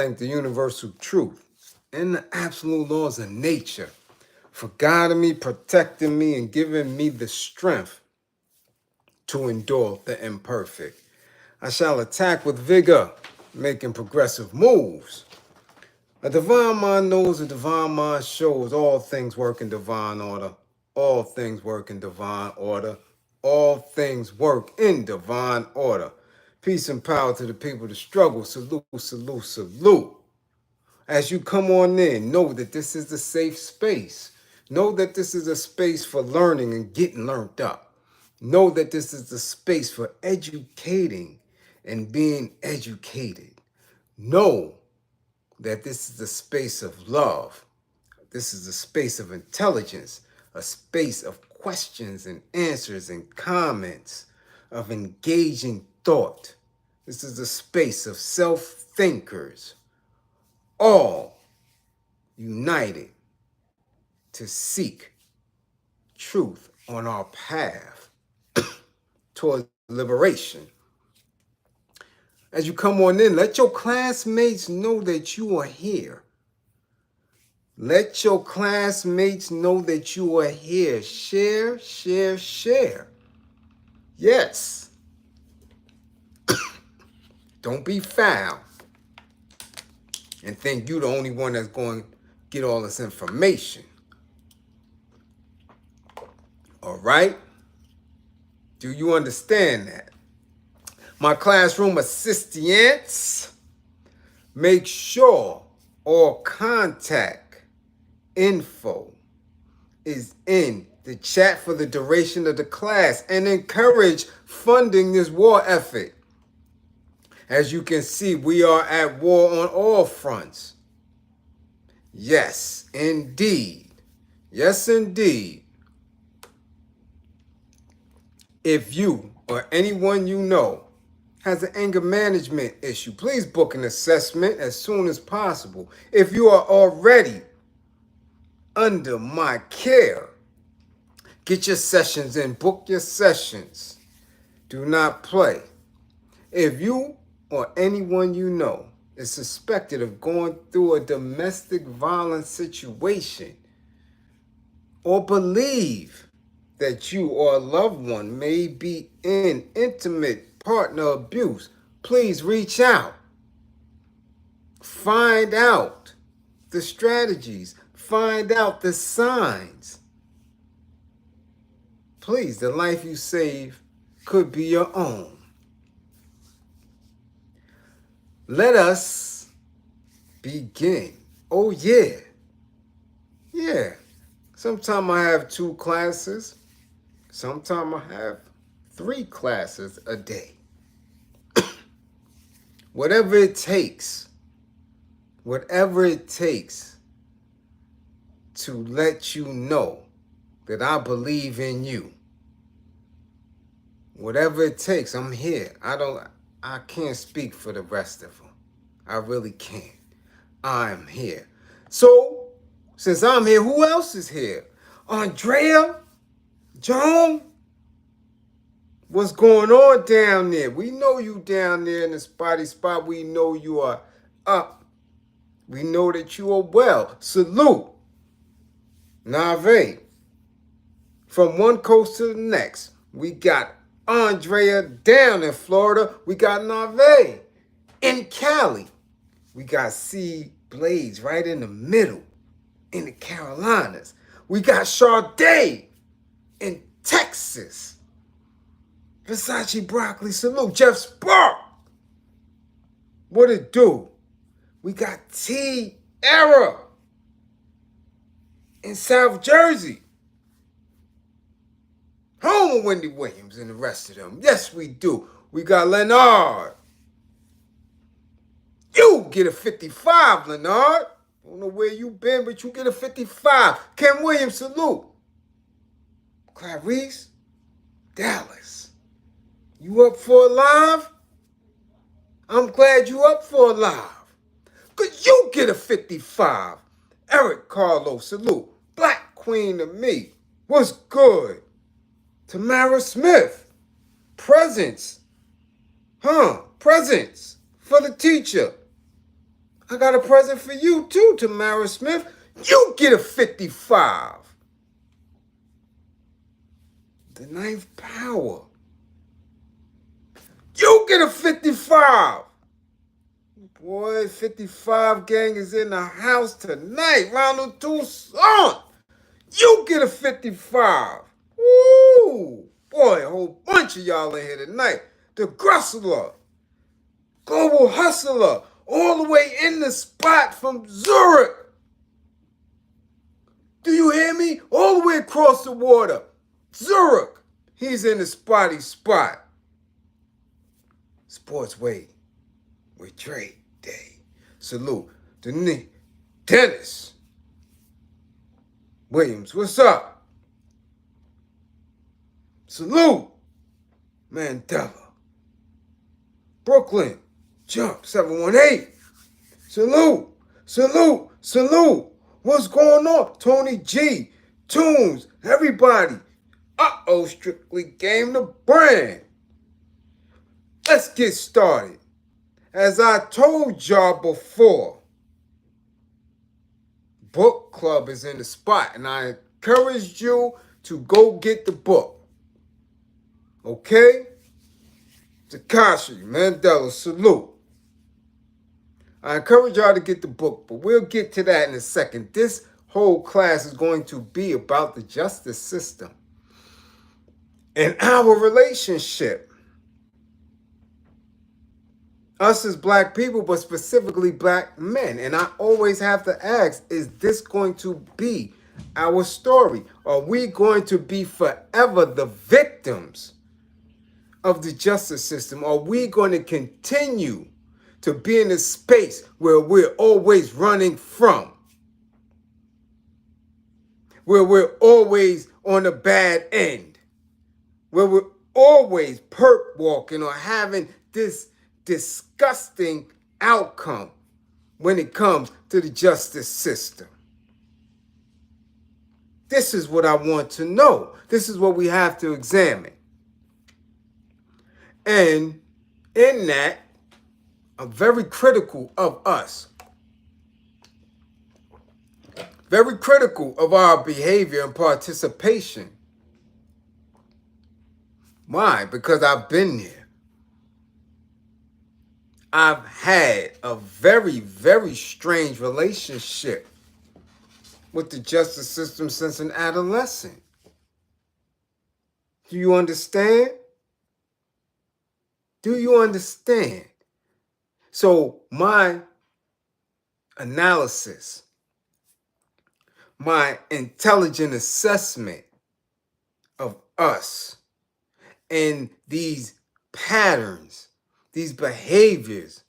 thank the universal truth and the absolute laws of nature for guiding me, protecting me, and giving me the strength to endure the imperfect. I shall attack with vigor, making progressive moves. A divine mind knows, a divine mind shows all things work in divine order. All things work in divine order. All things work in divine order. Peace and power to the people to struggle. Salute, salute, salute. As you come on in, know that this is a safe space. Know that this is a space for learning and getting learned up. Know that this is a space for educating and being educated. Know that this is a space of love. This is a space of intelligence, a space of questions and answers and comments, of engaging thought. This is a space of self-thinkers, all united to seek truth on our path towards liberation. As you come on in, let your classmates know that you are here. Let your classmates know that you are here. Share, share, share. Yes. Don't be foul and think you're the only one that's going to get all this information. All right? Do you understand that? My classroom assistants, make sure all contact info is in the chat for the duration of the class and encourage funding this war effort. As you can see, we are at war on all fronts. Yes, indeed. Yes, indeed. If you or anyone you know has an anger management issue, please book an assessment as soon as possible. If you are already under my care, get your sessions in, book your sessions. Do not play. If you or anyone you know is suspected of going through a domestic violence situation, or believe that you or a loved one may be in intimate partner abuse, please reach out. Find out the strategies. Find out the signs. Please, the life you save could be your own. Let us begin. Oh, yeah. Yeah. Sometimes I have 2 classes. Sometimes I have 3 classes a day. Whatever it takes to let you know that I believe in you. Whatever it takes, I'm here. I can't speak for the rest of them. I really can't. I'm here. So, since I'm here, who else is here? Andrea? Joan? What's going on down there? We know you down there in the spotty spot. We know you are up. We know that you are well. Salute. Nave. From one coast to the next. We got Andrea down in Florida. We got Nave in Cali. We got C. Bliz right in the middle in the Carolinas. We got Sade in Texas. Versace Broccoli, salute. Jeff Spark. What it do? We got T. Era in South Jersey. Home of Wendy Williams and the rest of them. Yes, we do. We got Leonard. You get a 55, Leonard. Don't know where you been, but you get a 55. Ken Williams, salute. Clarice, Dallas. You up for a live? I'm glad you up for a live. Cause you get a 55. Eric Carlos, salute. Black Queen to me. What's good? Tamara Smith. Presents. Presents for the teacher. I got a present for you too, Tamara Smith. You get a 55. The ninth power. You get a 55. Boy, 55 gang is in the house tonight. Ronald Toussaint. You get a 55. Woo! Boy, a whole bunch of y'all in here tonight. The Grussler. Global Hustler. All the way in the spot from Zurich. Do you hear me? All the way across the water. Zurich. He's in the spotty spot. Sportsway with Dre Day. Salute to Dennis Williams. What's up? Salute Mandela. Brooklyn. Jump 718. Salute. Salute. Salute. What's going on? Tony G. Tunes. Everybody. Uh-oh, Strictly Game the brand. Let's get started. As I told y'all before, book club is in the spot, and I encouraged you to go get the book. Okay? Takashi Mandela, salute. I encourage y'all to get the book, but we'll get to that in a second. This whole class is going to be about the justice system and our relationship. Us as black people, but specifically black men. And I always have to ask, is this going to be our story? Are we going to be forever the victims of the justice system? Are we going to continue to be in a space where we're always running from? Where we're always on the bad end? Where we're always perp walking or having this disgusting outcome when it comes to the justice system? This is what I want to know. This is what we have to examine. And in that, I'm very critical of us. Very critical of our behavior and participation. Why? Because I've been there. I've had a very, very strange relationship with the justice system since an adolescent. Do you understand? Do you understand? So my analysis, my intelligent assessment of us and these patterns, these behaviors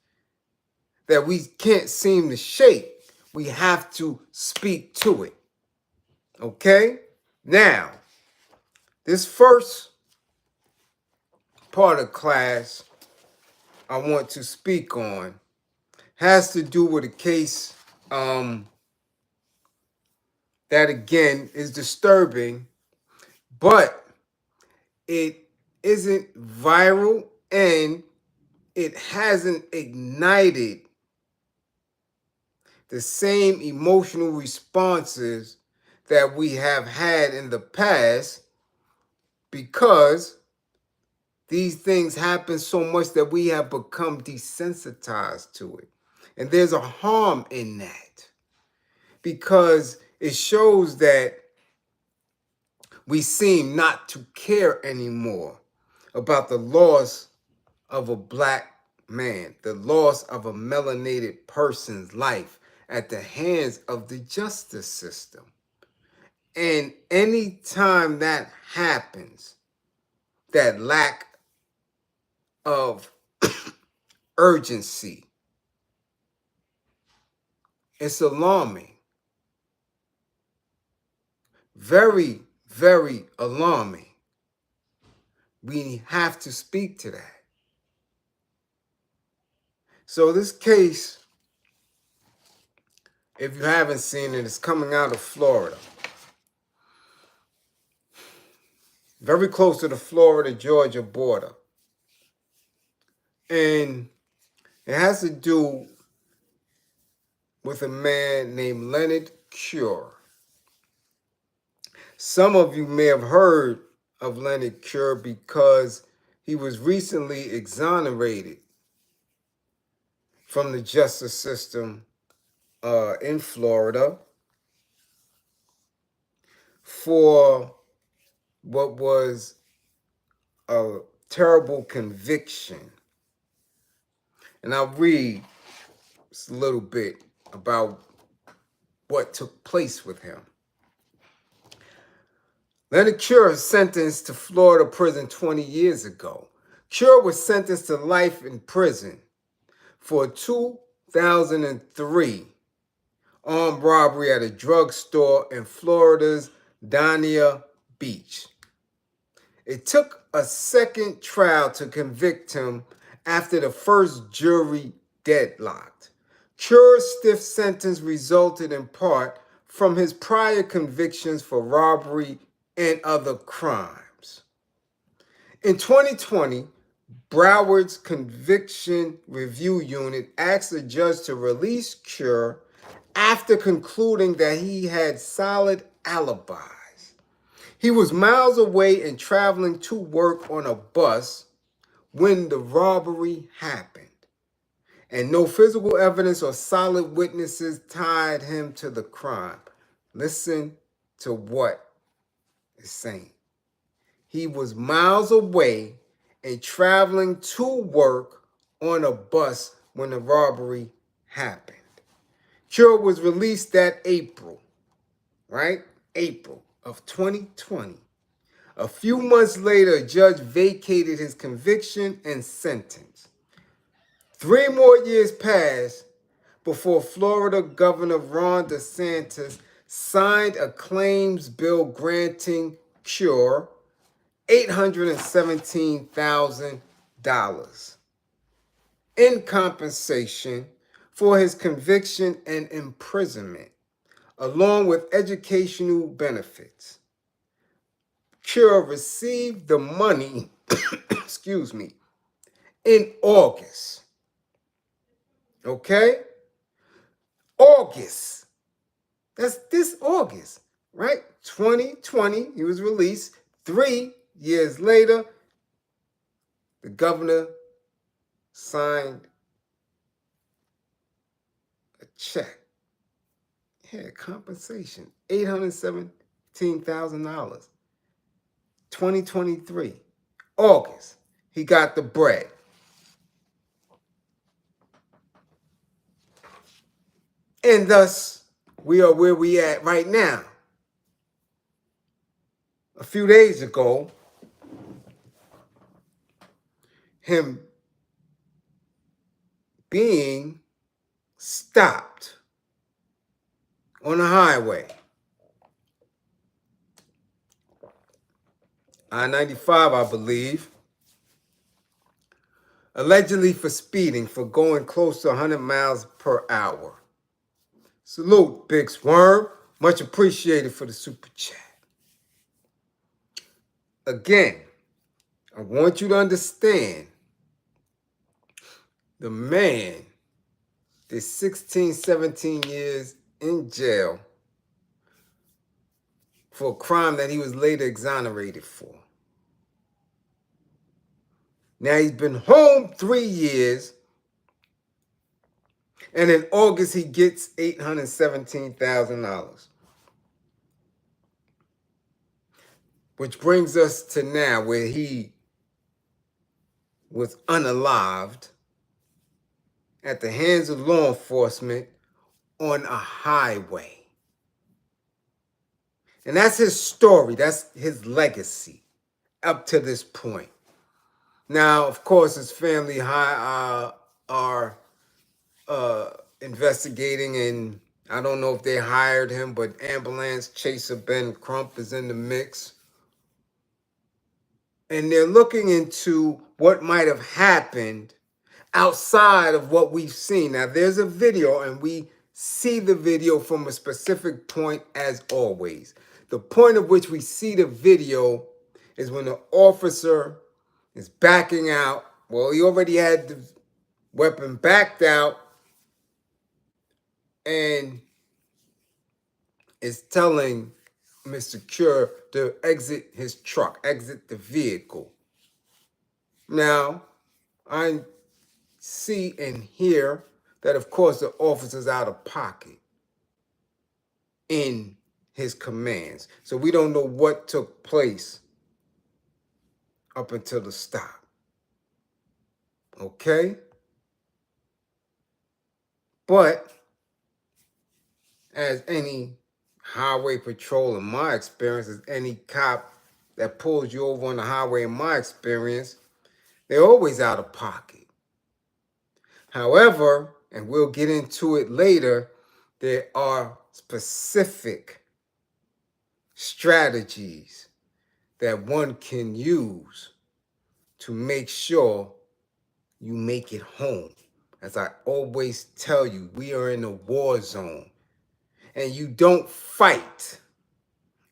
that we can't seem to shake, we have to speak to it. Okay? Now, this first part of class I want to speak on has to do with a case that again is disturbing, but it isn't viral and it hasn't ignited the same emotional responses that we have had in the past, because these things happen so much that we have become desensitized to it. And there's a harm in that, because it shows that we seem not to care anymore about the loss of a black man, the loss of a melanated person's life at the hands of the justice system. And any time that happens, that lack of urgency, it's alarming. Very, very alarming. We have to speak to that. So this case, if you haven't seen it, is coming out of Florida. Very close to the Florida-Georgia border. And it has to do with a man named Leonard Cure. Some of you may have heard of Leonard Cure because he was recently exonerated from the justice system in Florida for what was a terrible conviction. And I'll read just a little bit about what took place with him. Leonard Cure was sentenced to Florida prison 20 years ago. Cure was sentenced to life in prison for a 2003 armed robbery at a drugstore in Florida's Dania Beach. It took a second trial to convict him after the first jury deadlocked. Cure's stiff sentence resulted in part from his prior convictions for robbery and other crimes. In 2020, Broward's Conviction Review Unit asked the judge to release Cure after concluding that he had solid alibis. He was miles away and traveling to work on a bus when the robbery happened, and no physical evidence or solid witnesses tied him to the crime. Listen to what it's saying. He was miles away and traveling to work on a bus when the robbery happened. Cure was released that April, right? April of 2020. A few months later, a judge vacated his conviction and sentence. 3 more years passed before Florida Governor Ron DeSantis signed a claims bill granting Cure $817,000 in compensation for his conviction and imprisonment, along with educational benefits. Cure received the money, in August. Okay? August. That's this August, right? 2020, he was released. 3 years later, the governor signed a check. Yeah, compensation, $817,000. 2023, August, he got the bread. And thus, we are where we at right now. A few days ago, him being stopped on the highway. I-95, I believe. Allegedly for speeding, for going close to 100 miles per hour. Salute, Big Swerve. Much appreciated for the super chat. Again, I want you to understand the man did 16, 17 years in jail for a crime that he was later exonerated for. Now he's been home 3 years, and in August he gets $817,000. Which brings us to now where he was unalived at the hands of law enforcement on a highway. And that's his story. That's his legacy up to this point. Now, of course, his family are investigating, and I don't know if they hired him, but ambulance chaser Ben Crump is in the mix. And they're looking into what might have happened outside of what we've seen. Now, there's a video, and we see the video from a specific point as always. The point at which we see the video is when the officer is backing out. Well, he already had the weapon backed out, and is telling Mr. Cure to exit his truck, exit the vehicle. Now, I see and hear that, of course, the officer's out of pocket in his commands. So we don't know what took place up until the stop. Okay? But as any highway patrol, in my experience, as any cop that pulls you over on the highway, in my experience, they're always out of pocket. However, and we'll get into it later, there are specific strategies that one can use to make sure you make it home. As I always tell you, we are in a war zone, and you don't fight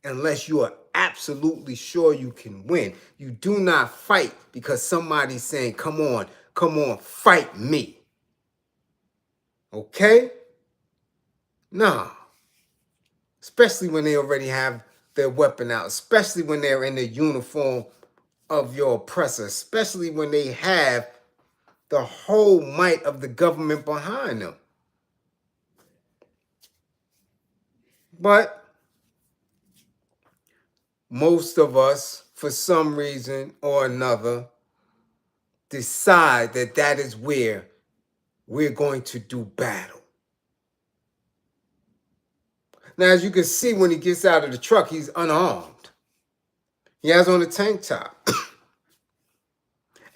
unless you are absolutely sure you can win. You do not fight because somebody's saying, come on, fight me. Okay? Nah. Especially when they already have their weapon out, especially when they're in the uniform of your oppressor, especially when they have the whole might of the government behind them. But most of us, for some reason or another, decide that that is where we're going to do battle. Now, as you can see, when he gets out of the truck, he's unarmed. He has on a tank top.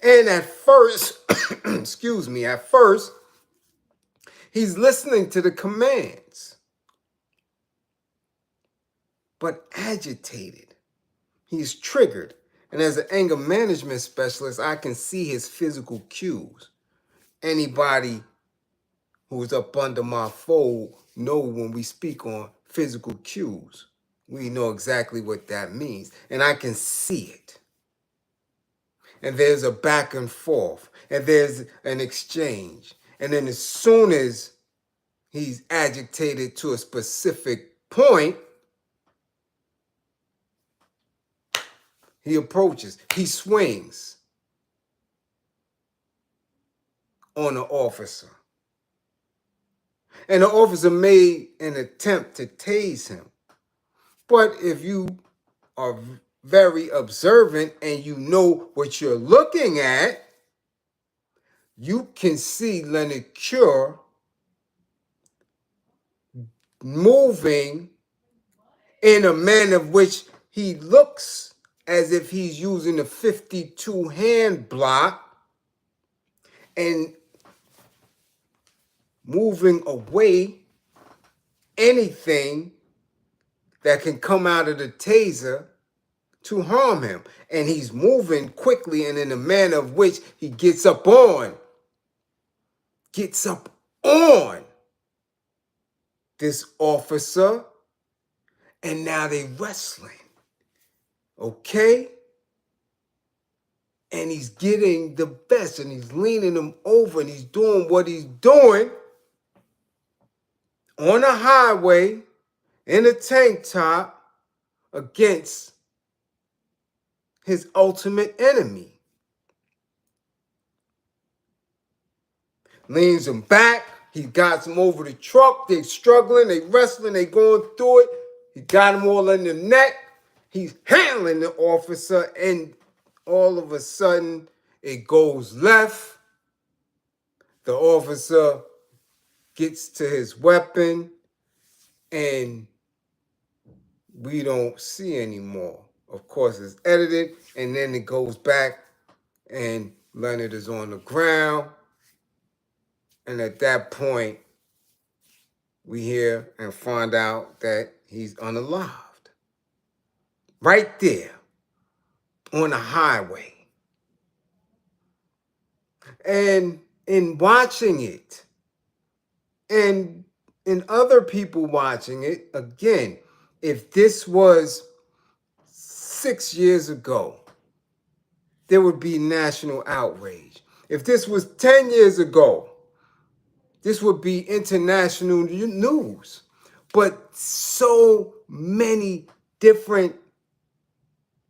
And at first, at first, he's listening to the commands, but agitated. He's triggered. And as an anger management specialist, I can see his physical cues. Anybody who's up under my fold know when we speak on physical cues. We know exactly what that means. And I can see it. And there's a back and forth. And there's an exchange. And then as soon as he's agitated to a specific point, he approaches. He swings on the officer. And the officer made an attempt to tase him. But if you are very observant and you know what you're looking at, you can see Leonard Cure moving in a manner of which he looks as if he's using a 52 hand block and moving away anything that can come out of the taser to harm him. And he's moving quickly and in a manner of which he gets up on this officer, and now they wrestling. Okay? And he's getting the best, and he's leaning him over, and he's doing what he's doing on a highway in a tank top against his ultimate enemy. Leans him back. He got him over the truck. They struggling. They wrestling. They going through it. He got him all in the neck. He's handling the officer, and all of a sudden, it goes left. The officer gets to his weapon, and we don't see anymore. Of course, it's edited, and then it goes back, and Leonard is on the ground. And at that point, we hear and find out that he's unalived. Right there on the highway. And in watching it, and in other people watching it, again, if this was 6 years ago, there would be national outrage. If this was 10 years ago, This would be international news. But so many different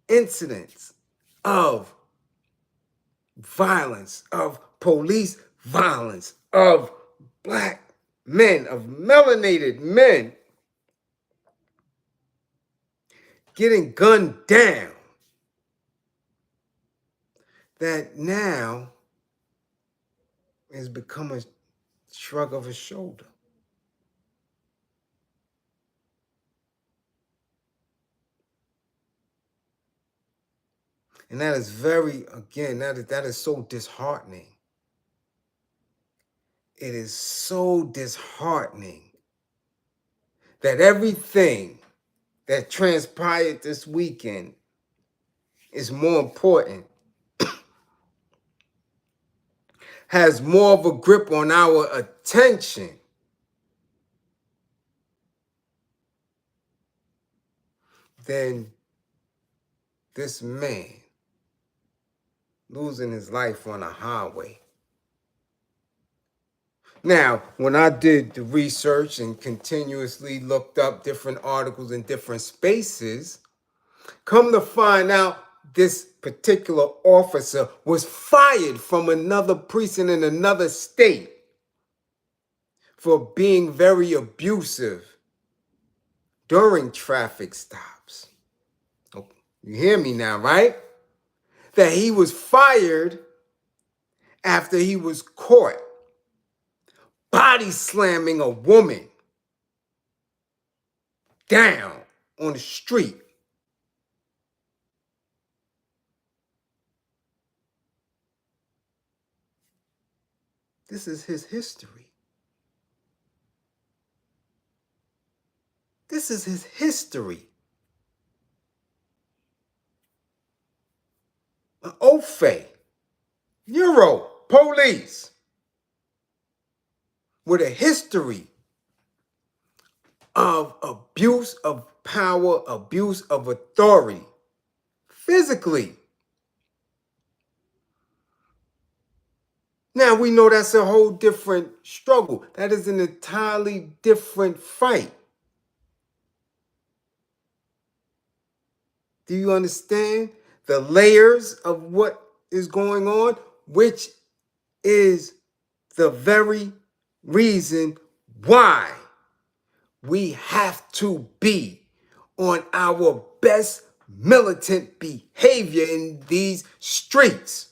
incidents of violence, of police violence, of black men, of melanated men getting gunned down, that now has become a shrug of a shoulder. And that is that is so disheartening. It is so disheartening that everything that transpired this weekend is more important, has more of a grip on our attention than this man losing his life on a highway. Now, when I did the research and continuously looked up different articles in different spaces, come to find out this particular officer was fired from another precinct in another state for being very abusive during traffic stops. Oh, you hear me now, right? That he was fired after he was caught body slamming a woman down on the street. This is his history. This is his history. An OFE, Euro, police, with a history of abuse of power, abuse of authority, physically. Now we know that's a whole different struggle. That is an entirely different fight. Do you understand the layers of what is going on? Which is the very reason why we have to be on our best militant behavior in these streets.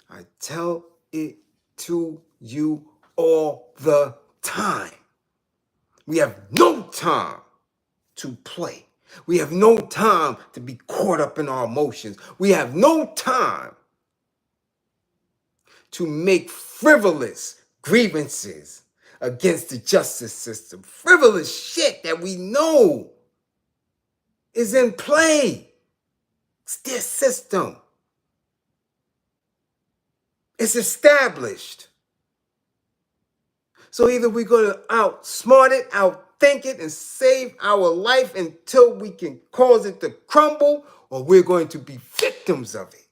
I tell it to you all the time. We have no time to play. We have no time to be caught up in our emotions. We have no time to make frivolous grievances against the justice system. Frivolous shit that we know is in play. It's their system. It's established. So either we're going to outsmart it, outthink it, and save our life until we can cause it to crumble, or we're going to be victims of it.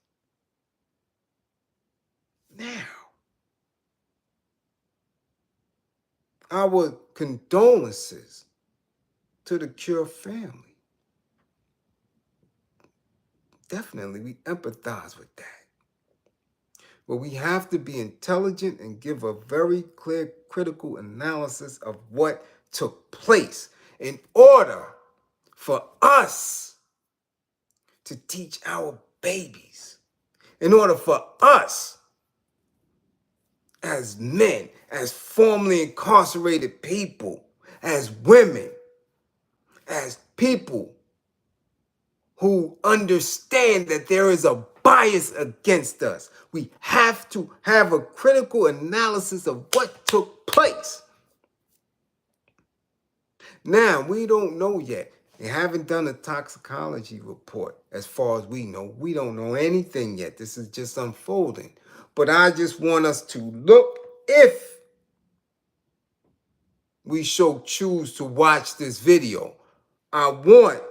Now, our condolences to the Cure family. Definitely, we empathize with that. But we have to be intelligent and give a very clear, critical analysis of what took place in order for us to teach our babies, in order for us as men, as formerly incarcerated people, as women, as people who understand that there is a bias against us. We have to have a critical analysis of what took place. Now, we don't know yet. They haven't done a toxicology report as far as we know. We don't know anything yet. This is just unfolding. But I just want us to look, if we so choose to watch this video, I want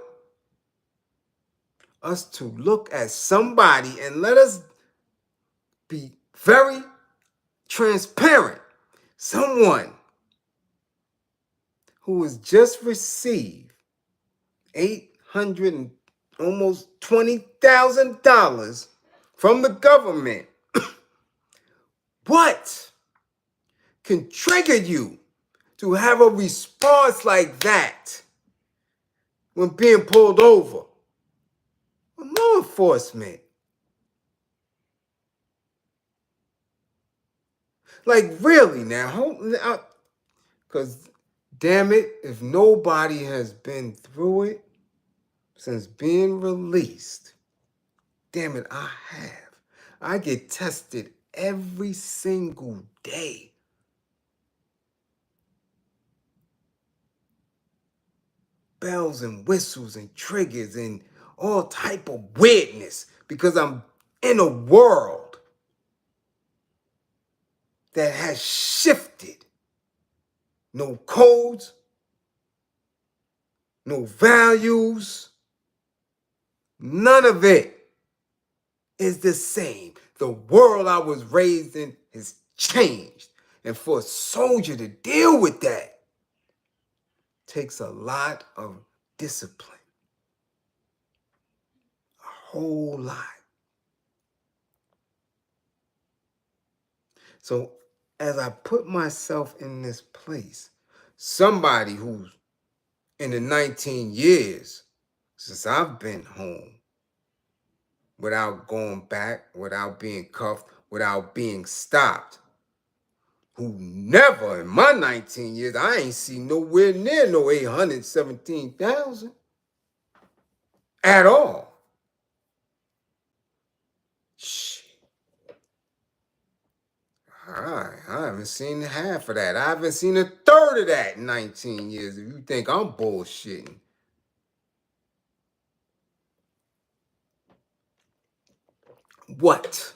us to look at somebody and let us be very transparent. someone who has just received 800 and almost $20,000 from the government, what can trigger you to have a response like that when being pulled over? Law enforcement. Like, really now, because damn it, if nobody has been through it since being released, damn it, I have. I get tested every single day. Bells and whistles and triggers and all type of weirdness because I'm in a world that has shifted. No codes, no values, none of it is the same. The world I was raised in has changed. And for a soldier to deal with that takes a lot of discipline. A whole lot. So as I put myself in this place, somebody who's in the 19 years since I've been home, without going back, without being cuffed, without being stopped, who never in my 19 years, I ain't seen nowhere near no 817,000 at all. Shit. I haven't seen half of that. I haven't seen a third of that in 19 years. If you think I'm bullshitting. What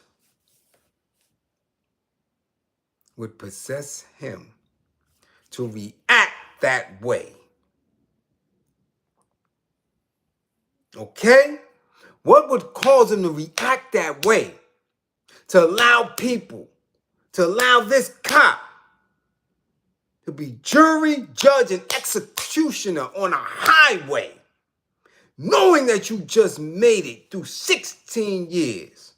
would possess him to react that way? Okay? What would cause him to react that way? To allow people, to allow this cop to be jury, judge, and executioner on a highway, knowing that you just made it through 16 years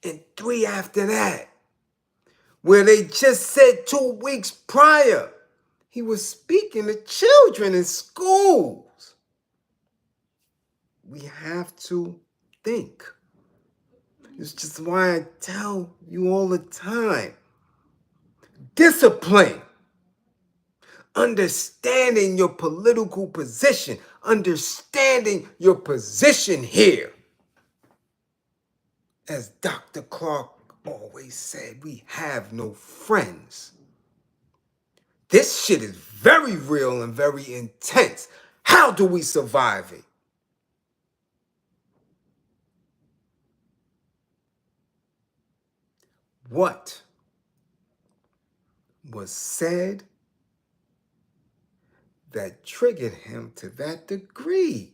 and 3 after that, where they just said 2 weeks prior he was speaking to children in schools. We have to think. It's just why I tell you all the time. Discipline. Understanding your political position. Understanding your position here. As Dr. Clark always said, we have no friends. This shit is very real and very intense. How do we survive it? What was said that triggered him to that degree?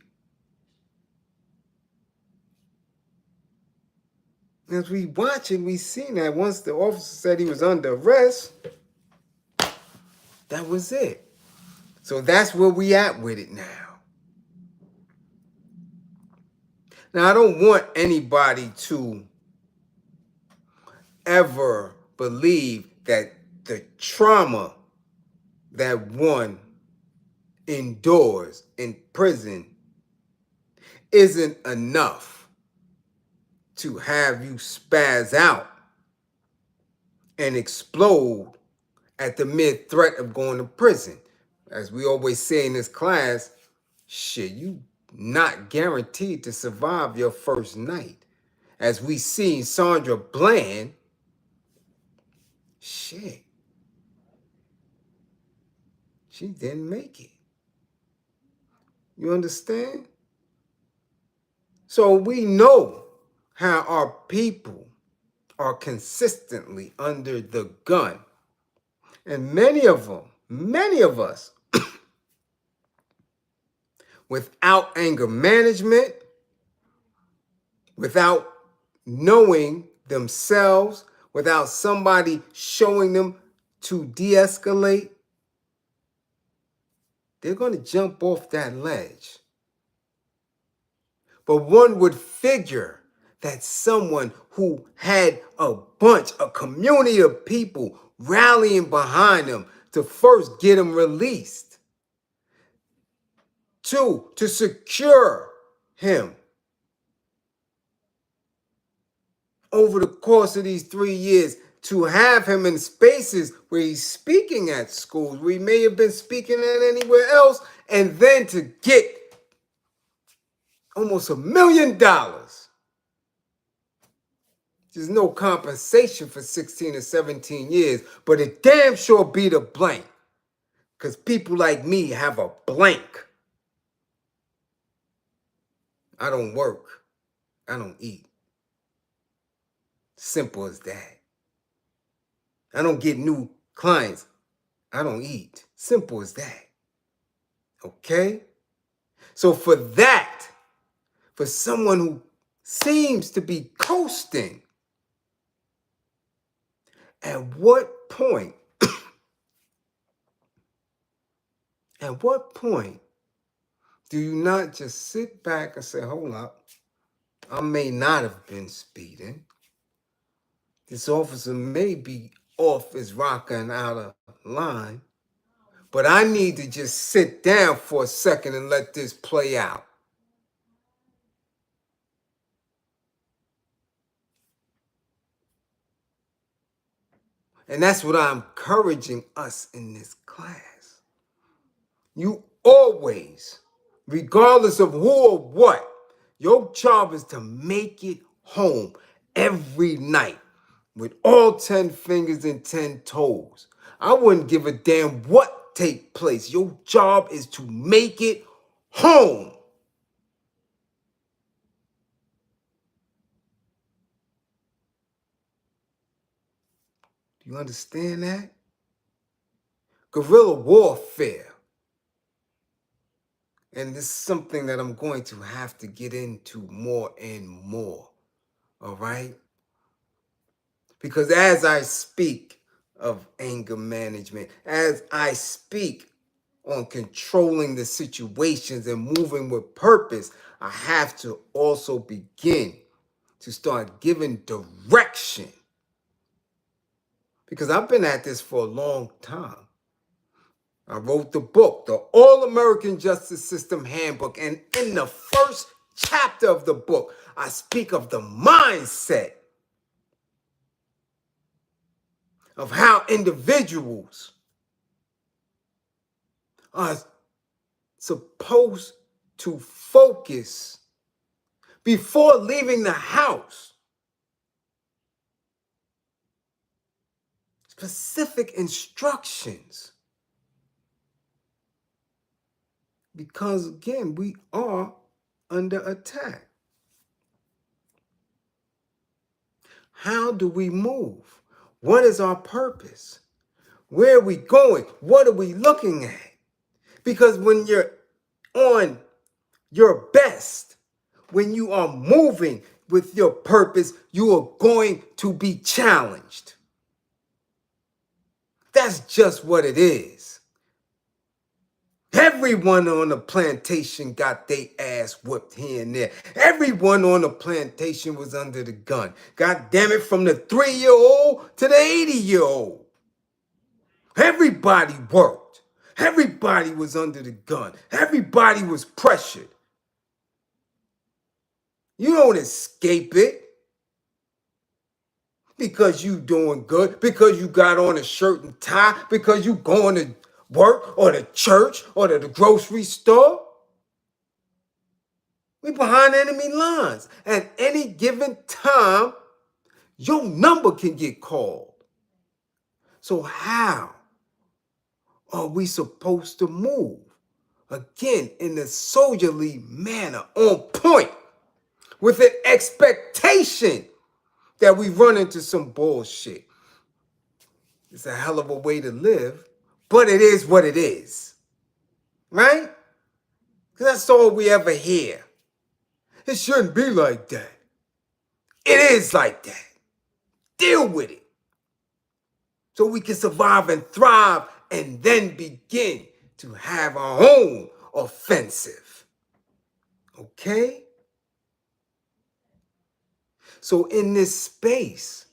As we watch it, we see that once the officer said he was under arrest, that was it. So that's where we at with it now. Now, I don't want anybody to ever believe that the trauma that one endures in prison isn't enough to have you spaz out and explode at the mere threat of going to prison. As we always say in this class, shit, you not guaranteed to survive your first night. As we see Sandra Bland, shit, she didn't make it. You understand? So we know how our people are consistently under the gun. And many of us, without anger management, without knowing themselves, without somebody showing them to de-escalate, they're going to jump off that ledge. But one would figure that someone who had a community of people rallying behind him to first get him released, two, to secure him over the course of these 3 years, to have him in spaces where he's speaking at schools, where he may have been speaking at anywhere else, and then to get almost $1 million. There's no compensation for 16 or 17 years, but it damn sure beat a blank. Because people like me have a blank. I don't work. I don't eat. Simple as that. I don't get new clients. I don't eat. Simple as that. Okay? So for that, for someone who seems to be coasting, at what point do you not just sit back and say, hold up, I may not have been speeding. This officer may be off his rocker and out of line, but I need to just sit down for a second and let this play out. And that's what I'm encouraging us in this class. You always, regardless of who or what, your job is to make it home every night with all 10 fingers and 10 toes. I wouldn't give a damn what take place. Your job is to make it home. Do you understand that? Guerrilla warfare. And this is something that I'm going to have to get into more and more. All right? Because as I speak of anger management, as I speak on controlling the situations and moving with purpose, I have to also begin to start giving direction. Because I've been at this for a long time. I wrote the book, the All-American Justice System Handbook, and in the first chapter of the book, I speak of the mindset of how individuals are supposed to focus before leaving the house. Specific instructions. Because again, we are under attack. How do we move? What is our purpose? Where are we going? What are we looking at? Because when you're on your best, when you are moving with your purpose, you are going to be challenged. That's just what it is. Everyone on the plantation got their ass whooped here and there. Everyone on the plantation was under the gun. God damn it, from the 3-year-old to the 80-year-old. Everybody worked. Everybody was under the gun. Everybody was pressured. You don't escape it because you doing good, because you got on a shirt and tie, because you going to work or the church or to the grocery store. We behind enemy lines. At any given time, your number can get called. So how are we supposed to move? Again, in a soldierly manner, on point, with an expectation that we run into some bullshit. It's a hell of a way to live, but it is what it is. Right? Because that's all we ever hear. It shouldn't be like that. It is like that. Deal with it. so we can survive and thrive and then begin to have our own offensive. Okay? So in this space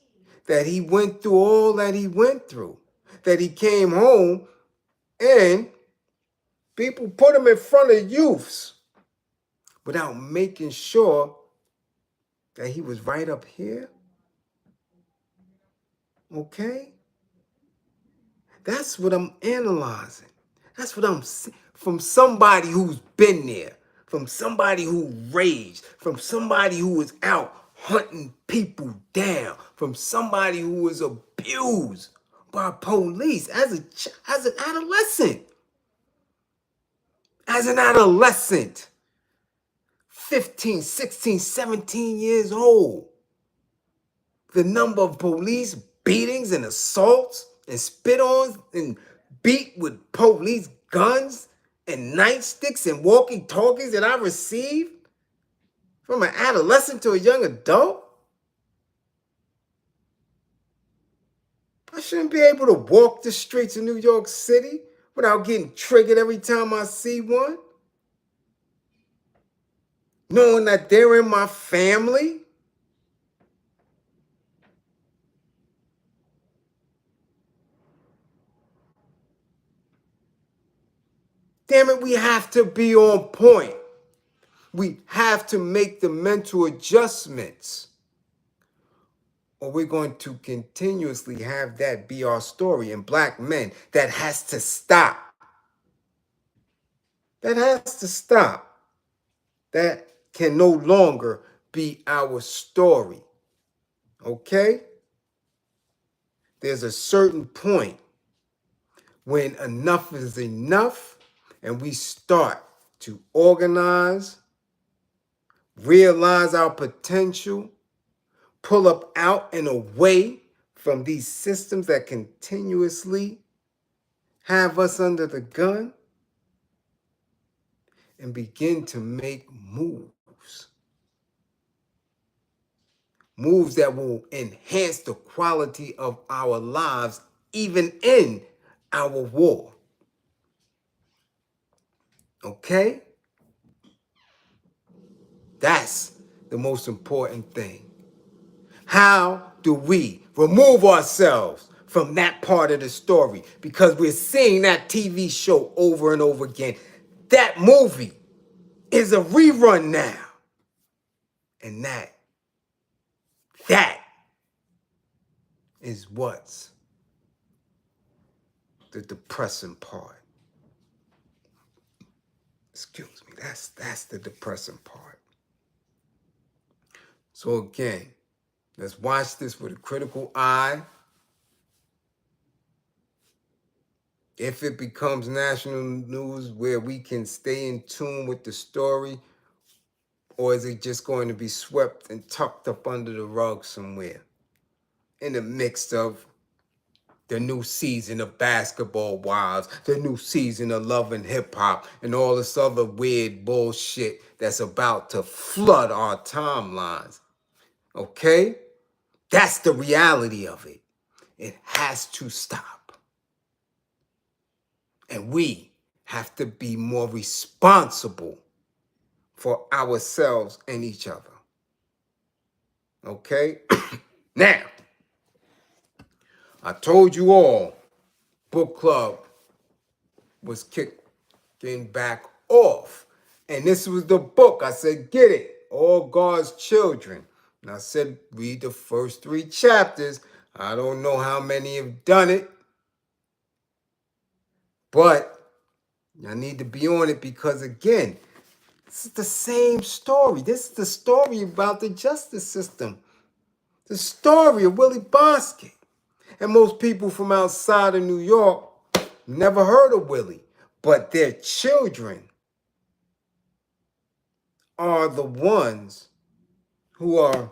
that he went through all that he went through, that he came home and people put him in front of youths without making sure that he was right up here. Okay? That's what I'm analyzing. That's what I'm from somebody who's been there, from somebody who raged, from somebody who was out hunting people down, from somebody who was abused by police as an adolescent. As an adolescent, 15, 16, 17 years old. The number of police beatings and assaults and spit-ons and beat with police guns and nightsticks and walkie-talkies that I received from an adolescent to a young adult. I shouldn't be able to walk the streets of New York City without getting triggered every time I see one. Knowing that they're in my family. Damn it, we have to be on point. We have to make the mental adjustments, or we're going to continuously have that be our story. And black men, that has to stop. That has to stop. That can no longer be our story. Okay? There's a certain point when enough is enough and we start to organize, realize our potential, pull up out and away from these systems that continuously have us under the gun, and begin to make moves. Moves that will enhance the quality of our lives, even in our war. Okay? That's the most important thing. How do we remove ourselves from that part of the story? Because we're seeing that TV show over and over again. That movie is a rerun now. And that is what's the depressing part. Excuse me, that's the depressing part. So again, let's watch this with a critical eye. If it becomes national news where we can stay in tune with the story, or is it just going to be swept and tucked up under the rug somewhere in the mix of the new season of Basketball Wives, the new season of Love and Hip Hop, and all this other weird bullshit that's about to flood our timelines? Okay? That's the reality of it. It has to stop. And we have to be more responsible for ourselves and each other. Okay? Now, I told you all, book club was kicking back off. And this was the book. I said, get it. All God's Children. And I said, read the first 3 chapters. I don't know how many have done it. But I need to be on it because, again, this is the same story. This is the story about the justice system. The story of Willie Bosket. And most people from outside of New York never heard of Willie. But their children are the ones who are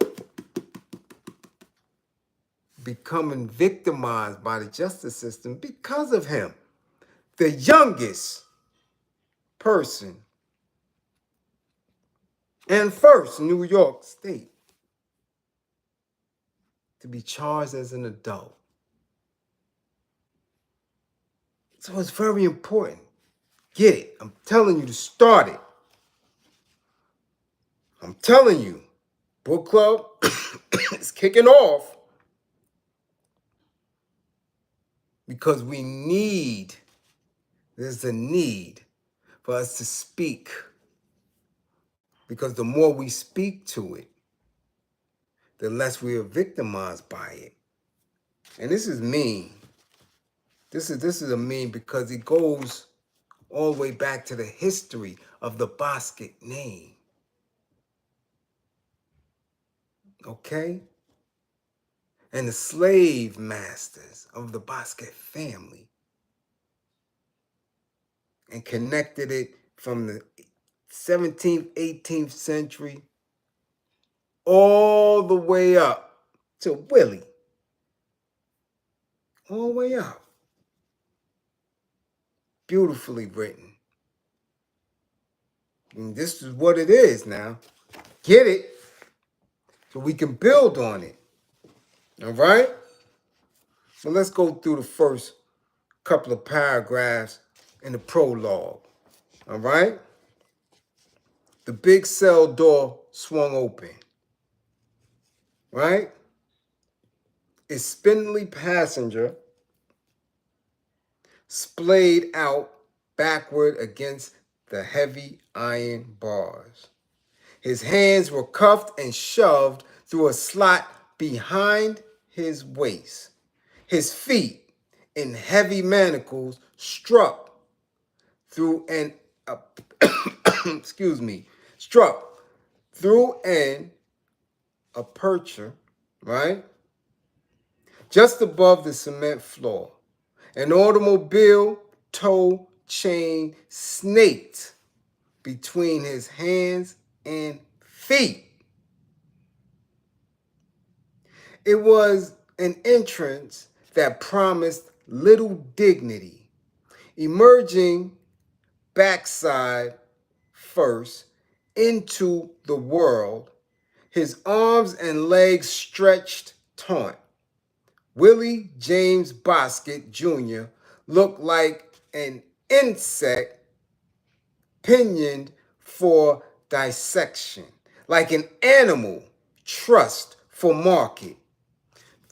becoming victimized by the justice system because of him. The youngest person and first in New York State to be charged as an adult So it's very important. Get it. I'm telling you to start it. I'm telling you, book club is kicking off because there's a need for us to speak. Because the more we speak to it, the less we are victimized by it. And this is mean. This is a mean because it goes all the way back to the history of the Bosket name. Okay? And the slave masters of the Bosket family. And connected it from the 17th, 18th century all the way up to Willie. All the way up. Beautifully written. And this is what it is now. Get it so we can build on it. All right? So let's go through the first couple of paragraphs in the prologue. All right? The big cell door swung open. Right? A spindly passenger splayed out backward against the heavy iron bars. His hands were cuffed and shoved through a slot behind his waist. His feet, in heavy manacles, struck through an struck through an aperture, right? Just above the cement floor. An automobile tow chain snaked between his hands and feet. It was an entrance that promised little dignity. Emerging backside first into the world, his arms and legs stretched taut. Willie James Bosket Jr. looked like an insect pinioned for dissection, like an animal trussed for market.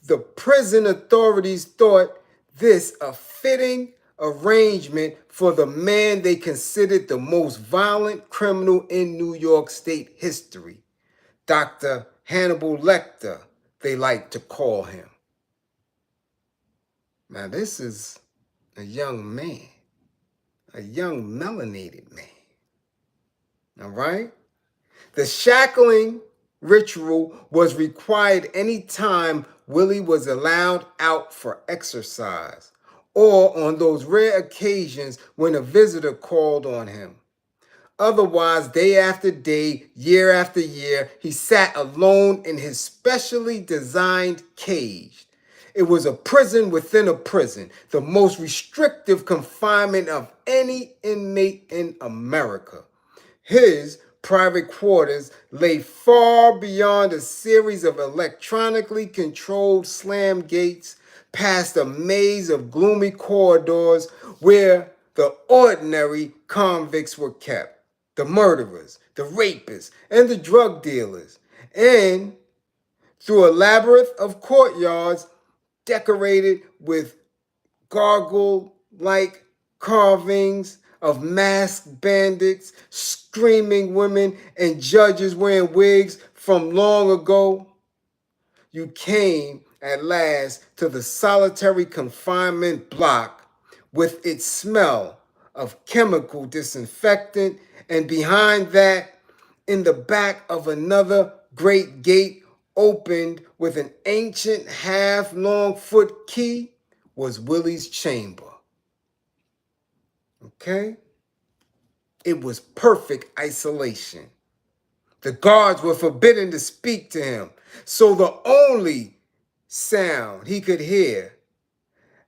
The prison authorities thought this a fitting arrangement for the man they considered the most violent criminal in New York State history, Dr. Hannibal Lecter, they like to call him. Now, this is a young man, a young melanated man. All right? The shackling ritual was required anytime Willie was allowed out for exercise or on those rare occasions when a visitor called on him. Otherwise, day after day, year after year, he sat alone in his specially designed cage. It was a prison within a prison, the most restrictive confinement of any inmate in America. His private quarters lay far beyond a series of electronically controlled slam gates, past a maze of gloomy corridors where the ordinary convicts were kept, the murderers, the rapists, and the drug dealers, and through a labyrinth of courtyards decorated with gargoyle-like carvings of masked bandits, screaming women, and judges wearing wigs from long ago. You came at last to the solitary confinement block with its smell of chemical disinfectant, and behind that, in the back of another great gate opened with an ancient half-long foot key, was Willie's chamber. Okay? It was perfect isolation. The guards were forbidden to speak to him, so the only sound he could hear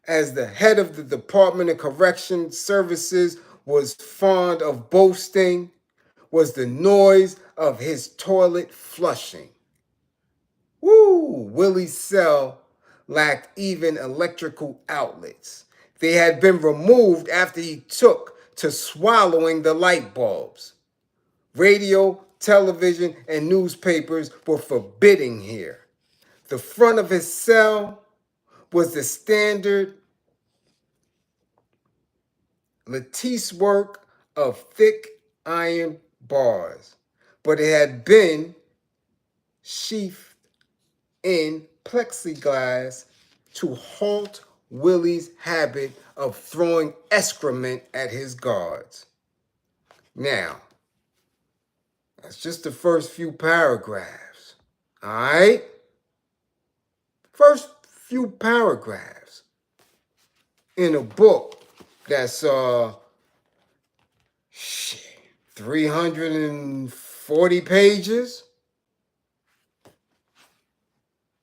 as the head of the Department of Correction Services was fond of boasting was the noise of his toilet flushing. Woo! Willie's cell lacked even electrical outlets. They had been removed after he took to swallowing the light bulbs. Radio, television, and newspapers were forbidden here. The front of his cell was the standard lattice work of thick iron bars, but it had been sheathed in plexiglass to halt Willie's habit of throwing excrement at his guards. Now, that's just the first few paragraphs. All right? First few paragraphs in a book that's 340 pages.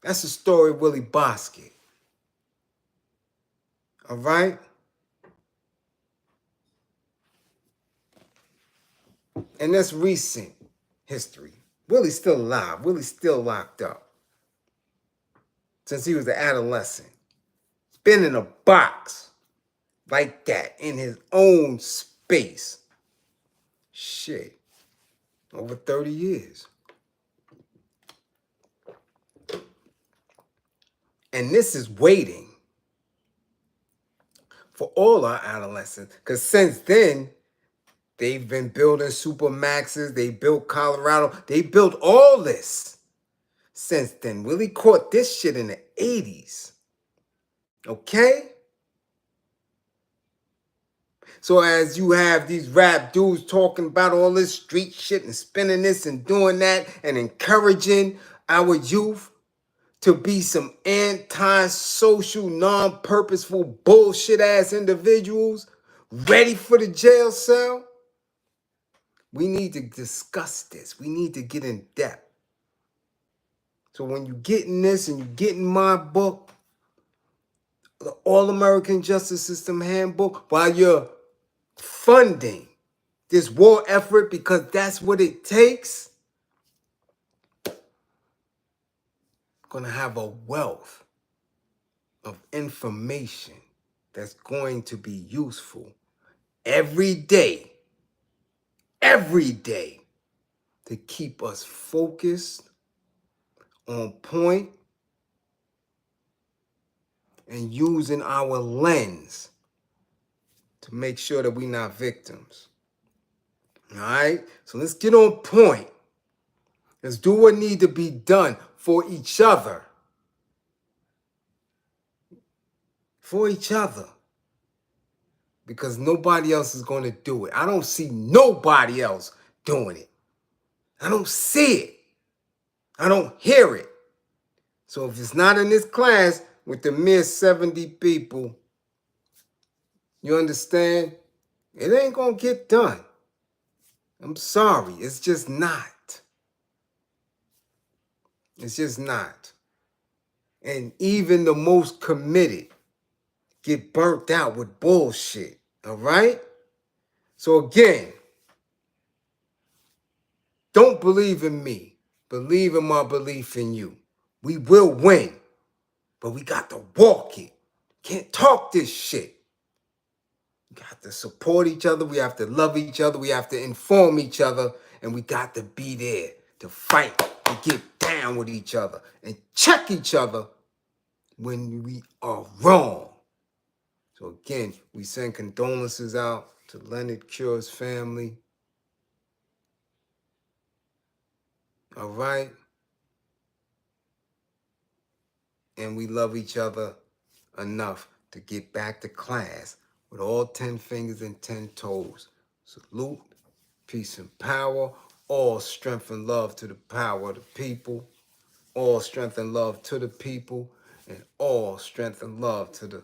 That's the story of Willie Bosket. All right? And that's recent history. Willie's still alive. Willie's still locked up. Since he was an adolescent. Been in a box like that in his own space. Shit. Over 30 years. And this is waiting for all our adolescents. Because since then, they've been building Supermaxes. They built Colorado. They built all this. Since then, Willie caught this shit in the 80s. Okay? So as you have these rap dudes talking about all this street shit and spinning this and doing that and encouraging our youth to be some anti-social, non-purposeful, bullshit-ass individuals ready for the jail cell, we need to discuss this. We need to get in depth. So when you get in this and you get in my book, the All-American Justice System Handbook, while you're funding this war effort because that's what it takes, going to have a wealth of information that's going to be useful every day to keep us focused, on point, and using our lens to make sure that we're not victims. All right? So let's get on point. Let's do what needs to be done for each other. For each other. Because nobody else is going to do it. I don't see nobody else doing it. I don't see it. I don't hear it. So if it's not in this class with the mere 70 people, you understand? It ain't going to get done. I'm sorry. It's just not. It's just not. And even the most committed get burnt out with bullshit. All right? So again, don't believe in me. Believe in my belief in you. We will win. But we got to walk it. Can't talk this shit. We got to support each other. We have to love each other. We have to inform each other. And we got to be there to fight, to get down with each other. And check each other when we are wrong. So again, we send condolences out to Leonard Cure's family. All right? And we love each other enough to get back to class with all 10 fingers and 10 toes. Salute, peace and power, all strength and love to the power of the people, all strength and love to the people, and all strength and love to the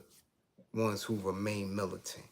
ones who remain militant.